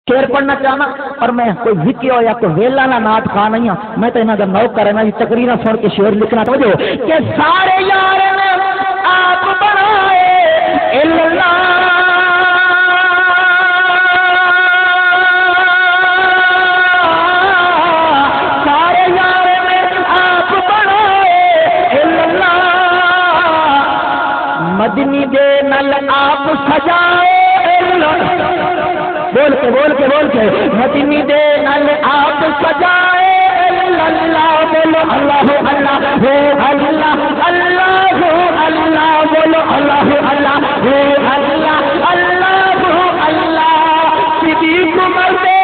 شیر پڑھنا چاہنا اور میں کوئی وکیو یا کوئی ویلا نہ نات خان نہیں ہوں، میں تو انہاں دا نوکر ہے، میں تقریراں سن کے شعر لکھنا توجہ کہ سارے یار نے آپ بنائے اللہ سارے یار نے آپ بنائے اللہ مدنی دے نل آپ سجائے بول کے مدنی دے نل آپ سجائے اللہ بولو اللہ اللہ ہو اللہ اللہ ہو اللہ بولو اللہ اللہ ہو اللہ اللہ ہو اللہ صدیق عمر دے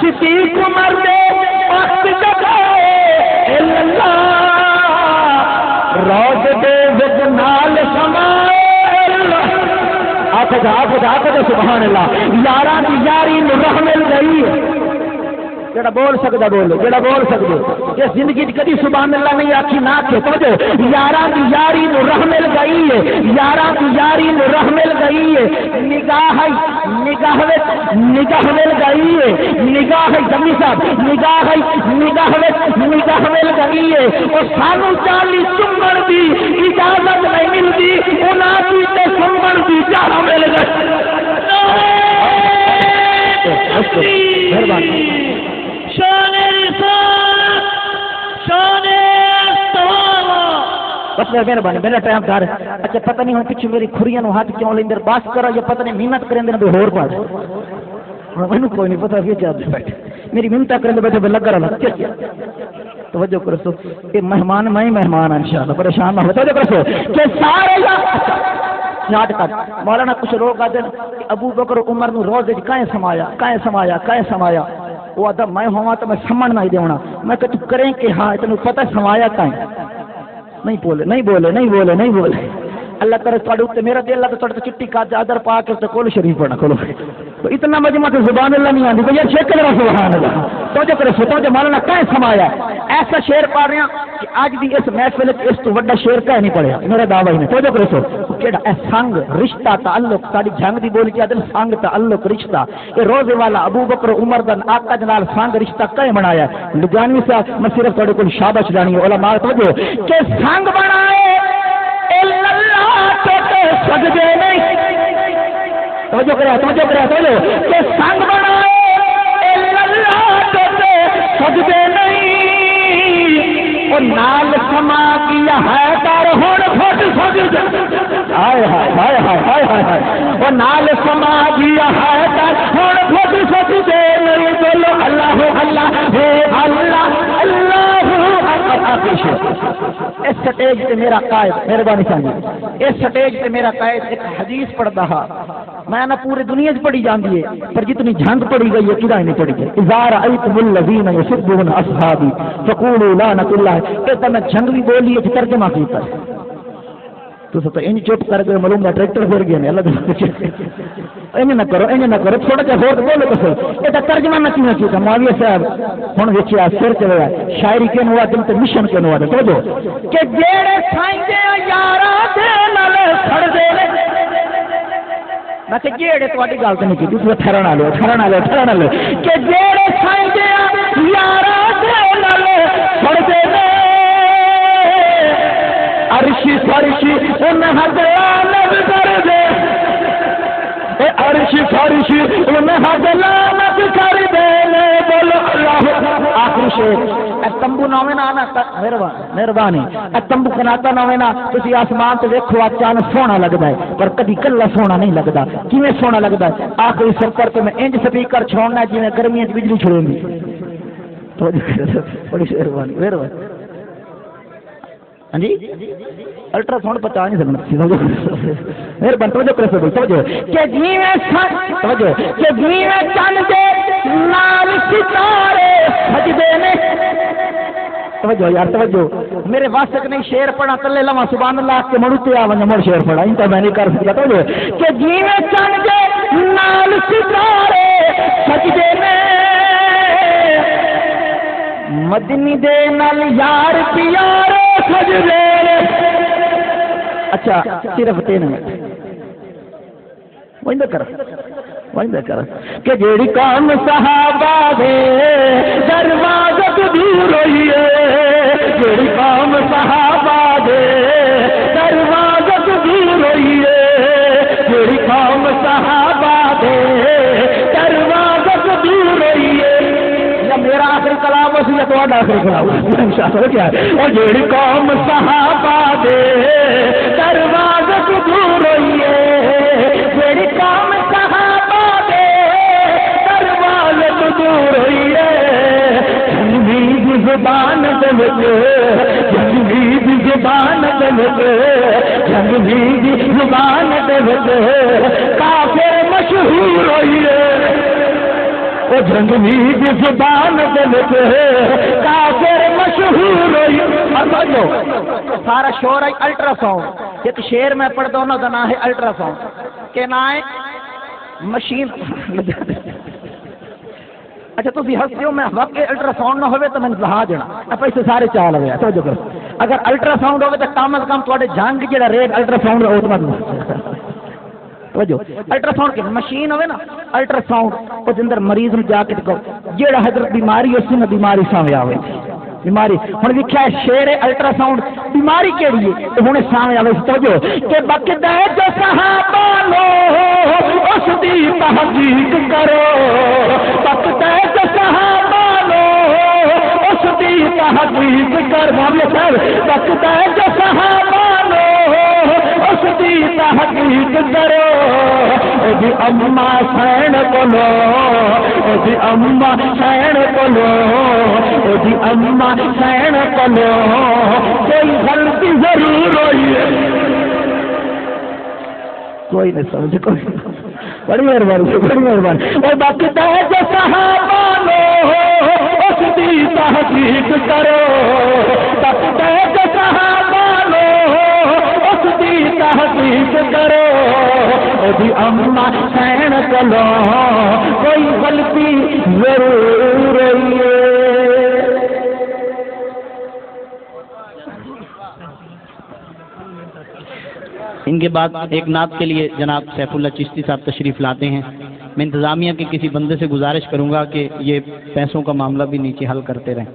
صدیق عمر دے وقت جگائے اللہ روز دے وچ نال سمائے آپ سبحان اللہ یاراں دی یاری نو رح مل گئی جڑا بول سکدا بولے جڑا بول سکدے کہ زندگی دی کدی سبحان اللہ نہیں آکھی نہ کہ توجہ یاراں دی یاری نو رح مل گئی ہے یاراں دی یاری نو رح مل گئی ہے نگاہ مل گئی ہے نگاہ جمی صاحب نگاہ مل گئی ہے اور سانو چالی چمن دی اجازت نہیں ملتی انہاں دی تے سمن دی جاہ مل گئی مہربانی شان رسالت شان بس مہربانی میرا ٹائم دار اچھا پتہ نہیں ہوں پیچھے میری کھریاں نو ہاتھ کیوں لیندے بس کرو یہ پتہ نہیں محنت کرندے نے ہور پاس مینوں کوئی نہیں پتہ پھر کیا بیٹھے میری محنت کرندے بیٹھے لگا رہا توجہ کرو سو یہ مہمان میں ہی مہمان انشاءاللہ پریشان نہ ہو توجہ کرو سو کہ سارے یاد کر مولانا کچھ لوگ آتے ہیں ابو بکر عمر نو روز کائیں سمایا وہ آدھا میں ہوا تو میں سمجھ نہیں دیونا میں کہ تو کریں کہ ہاں تینوں پتہ سمایا کائیں نہیں بولے اللہ تعالیٰ تھوڑے اتنے میرا دل اللہ تھوڑے چٹی کا چادر پا کے کول شریف پڑھنا کھولو تو اتنا مجمع تو زبان اللہ نہیں آتی بھیا شیخ کرو سبحان اللہ توجہ کرو توجہ مولانا کہیں سمایا ایسا شعر پڑھ رہے ہیں کہ آج بھی اس محفل اس تو بڑا شعر کہیں نہیں پڑھیا میرا دعویٰ ہی نہیں توجہ کرو کیڑا اے سنگ رشتہ تعلق ساری جنگ دی بولی کی عدل سنگ تعلق رشتہ یہ روزے والا ابو بکر عمر دن آقا جنال سنگ رشتہ کہیں بنایا لگانوی صاحب میں صرف تھوڑے کو شابش لانی ہے علماء توجہ کہ سنگ بنائے سجدے نہیں توجہ کرے کہ سنگ بنائے اللہ سجدے نہیں اور نال سما کیا ہے تار ہون پھٹ سجدے ہائے اور نال سما کیا ہے تار ہون پھٹ سجدے نہیں بولو اللہ اللہ اللہ اللہ اس سٹیج پہ میرا قائد مہربانی سمجھے اس سٹیج پہ میرا قائد ایک حدیث پڑھتا ہے میں نہ پوری دنیا پڑھی جاندی ہے پر جتنی جھنگ پڑھی گئی ہے کدا نہیں پڑھی گئی اذا رأيتم الذين يسبون اصحابي فقولوا لعنة الله کہ میں جھنگ بھی بولی ہے ترجمہ کیتا ہے تو سب ان چپ کر کے معلوم ہے ٹریکٹر پھر گئے اللہ نہ کرو تھوڑا جہا اور بولو تو یہ ترجمہ نہ کیتا معاویہ صاحب ہن ویکھیا سر چلے شاعری کے نوا دل تے مشن کے نوا تو جو کہ جڑے سائیں یاراں دے نال کھڑ دے میں کہ جڑے تواڈی گل تے نہیں کی دوسرا ٹھہرن والے کہ جڑے سائیں یاراں دے نال کھڑ دے عرشی فرشی انہیں حضرانت کر دے عرشی فرشی انہیں حضرانت کر دے بولو اللہ آخری شیر اے تمبو نوے نا مہربانی اے تمبو کناتا نوے نا تسی آسمان تے دیکھو اچانک سونا لگتا ہے پر کدی کلا سونا نہیں لگتا کیویں سونا لگتا ہے آخری سفر تے میں انج سپیکر چھوڑنا جی میں گرمیاں وچ بجلی چھوڑوں گی بڑی مہربانی ہاں جی الٹرا ساؤنڈ پچا نہیں سکنا مہربانی توجہ کرو توجہ کہ جیویں چن دے نال ستارے سجدے نے توجہ یار توجہ میرے واسطے نہیں شعر پڑھا تلے لواں سبحان اللہ کے مڑتے آ ون مڑ شعر پڑھا انتا میں نہیں کر سکتا توجہ کہ جیویں چن دے نال ستارے سجدے نے مدنی دے نال یار پیار سجدے اچھا صرف 3 منٹ وہ کر سمجھدا کر کہ جیڑی قوم صحابہ دے دروازے تو دور ہوئی ہے، جیڑی قوم صحابہ دے دروازے تو دور ہوئی ہے، جیڑی قوم صحابہ دے دروازے تو دور ہوئی ہے، یا میرا آخری کلام ہو سی یا تہاڈا آخری کلام ہو انشاءاللہ کیا ہے، اور جیڑی قوم صحابہ دے دروازے تو دور ہوئی ہے، جیڑی قوم صحابہ دے دروازے تو دور ہوئی ہے، جنگی زبان دے وچ جنگی زبان دے وچ جنگی زبان دے وچ کافر مشہور ہوئی ہے، او جنگی زبان دے وچ کافر مشہور ہوئی۔ اور سارا شور ہے الٹرا ساؤنڈ، ایک شعر میں پڑھتا ہوں کا نام ہے الٹرا ساؤنڈ، کہ نام ہے مشین۔ اچھا تھی ہستے ہو، میں واقعی الٹرا ساؤنڈ نہ ہوئے تو میں لہا دینا پیسے سارے چال ہوئے توجہ کرو، اگر الٹرا ساؤنڈ ہوئے تو کم از کم تھوڑے جنگ جہاں ریٹ الٹرا ساؤنڈ کا اتنا توجہ الٹرا ساؤنڈ کی مشین ہوئے نا، الٹرا ساؤنڈ وہ اندر مریض میں جا کے جہاں حضرت بیماری اس نے بیماری سامنے آئے بیماری ہوں لکھا ہے شیر الٹرا ساؤنڈ بیماری کہڑی ہے تو ہوں سامنے آئے توجہ کہ بکدا ہے جو صحابہ لو اس دی تحقیق کرو، بکدا ہے جو صحابہ لو اس دی تحقیق کر، معاملہ صاحب بکدا ہے جو صحابہ لو اس دی تحقیق کرو، جی اما سین کولو جی اما سین کولو جی اما سین کولو کوئی غلطی ضرور ہوئی ہے، کوئی نہیں سمجھ کوئی بڑی مہربانی بڑی مہربانی، اور باقی جو صحابہ لو اس دی تحقیق کرو، باقی جو صحابہ لو اس دی تحقیق کرو، جی اما سین کولو کوئی غلطی ضرور ہوئی ہے۔ ان کے بعد ایک نعت کے لیے جناب سیف اللہ چشتی صاحب تشریف لاتے ہیں۔ میں انتظامیہ کے کسی بندے سے گزارش کروں گا کہ یہ پیسوں کا معاملہ بھی نیچے حل کرتے رہیں۔